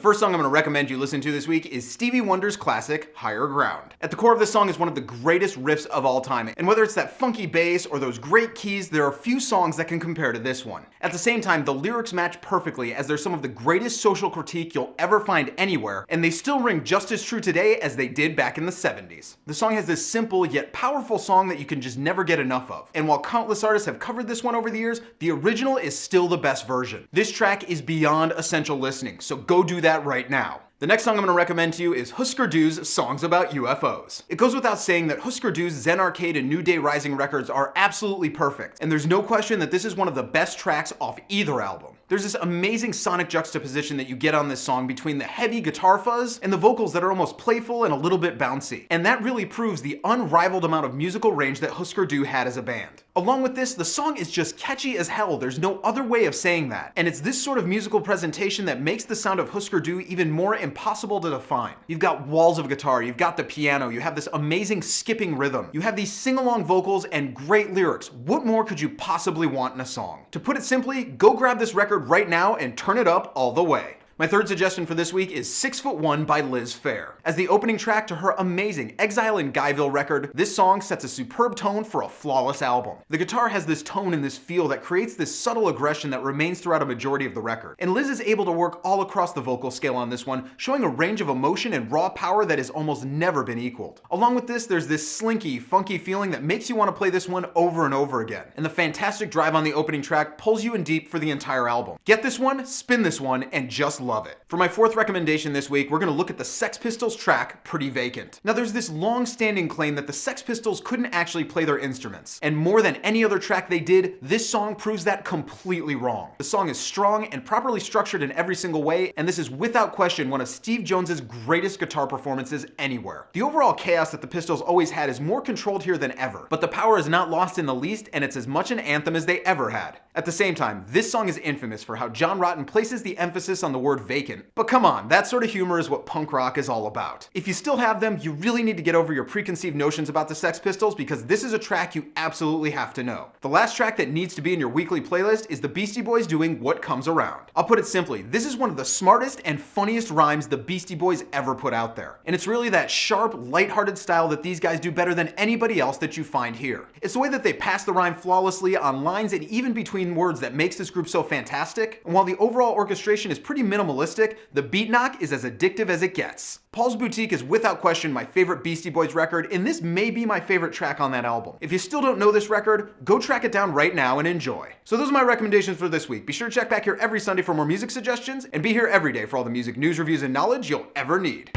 first song I'm going to recommend you listen to this week is Stevie Wonder's classic, Higher Ground. At the core of this song is one of the greatest riffs of all time, and whether it's that funky bass or those great keys, there are few songs that can compare to this one. At the same time, the lyrics match perfectly as they're some of the greatest social critique you'll ever find anywhere, and they still ring just as true today as they did back in the 70s. The song has this simple yet powerful song that you can just never get enough of, and while countless artists have covered this one over the years, the original is still the best version. This track is beyond essential listening, so go do that right now. The next song I'm going to recommend to you is Hüsker Dü's Songs About UFOs. It goes without saying that Hüsker Dü's Zen Arcade and New Day Rising records are absolutely perfect, and there's no question that this is one of the best tracks off either album. There's this amazing sonic juxtaposition that you get on this song between the heavy guitar fuzz and the vocals that are almost playful and a little bit bouncy. And that really proves the unrivaled amount of musical range that Hüsker Dü had as a band. Along with this, the song is just catchy as hell. There's no other way of saying that. And it's this sort of musical presentation that makes the sound of Hüsker Dü even more impossible to define. You've got walls of guitar, you've got the piano, you have this amazing skipping rhythm, you have these sing-along vocals and great lyrics. What more could you possibly want in a song? To put it simply, go grab this record right now and turn it up all the way. My third suggestion for this week is 6'1" by Phair. As the opening track to her amazing Exile in Guyville record, this song sets a superb tone for a flawless album. The guitar has this tone and this feel that creates this subtle aggression that remains throughout a majority of the record. And Liz is able to work all across the vocal scale on this one, showing a range of emotion and raw power that has almost never been equaled. Along with this, there's this slinky, funky feeling that makes you want to play this one over and over again. And the fantastic drive on the opening track pulls you in deep for the entire album. Get this one, spin this one, and just love it. For my fourth recommendation this week, we're going to look at the Sex Pistols track, Pretty Vacant. Now there's this long-standing claim that the Sex Pistols couldn't actually play their instruments, and more than any other track they did, this song proves that completely wrong. The song is strong and properly structured in every single way, and this is without question one of Steve Jones's greatest guitar performances anywhere. The overall chaos that the Pistols always had is more controlled here than ever, but the power is not lost in the least, and it's as much an anthem as they ever had. At the same time, this song is infamous for how John Rotten places the emphasis on the word vacant. But come on, that sort of humor is what punk rock is all about. If you still have them, you really need to get over your preconceived notions about the Sex Pistols because this is a track you absolutely have to know. The last track that needs to be in your weekly playlist is the Beastie Boys doing What Comes Around. I'll put it simply, this is one of the smartest and funniest rhymes the Beastie Boys ever put out there. And it's really that sharp, lighthearted style that these guys do better than anybody else that you find here. It's the way that they pass the rhyme flawlessly on lines and even between words that makes this group so fantastic. And while the overall orchestration is pretty minimalistic, the beat knock is as addictive as it gets. Paul's Boutique is without question my favorite Beastie Boys record, and this may be my favorite track on that album. If you still don't know this record, go track it down right now and enjoy. So those are my recommendations for this week. Be sure to check back here every Sunday for more music suggestions, and be here every day for all the music news, reviews, and knowledge you'll ever need.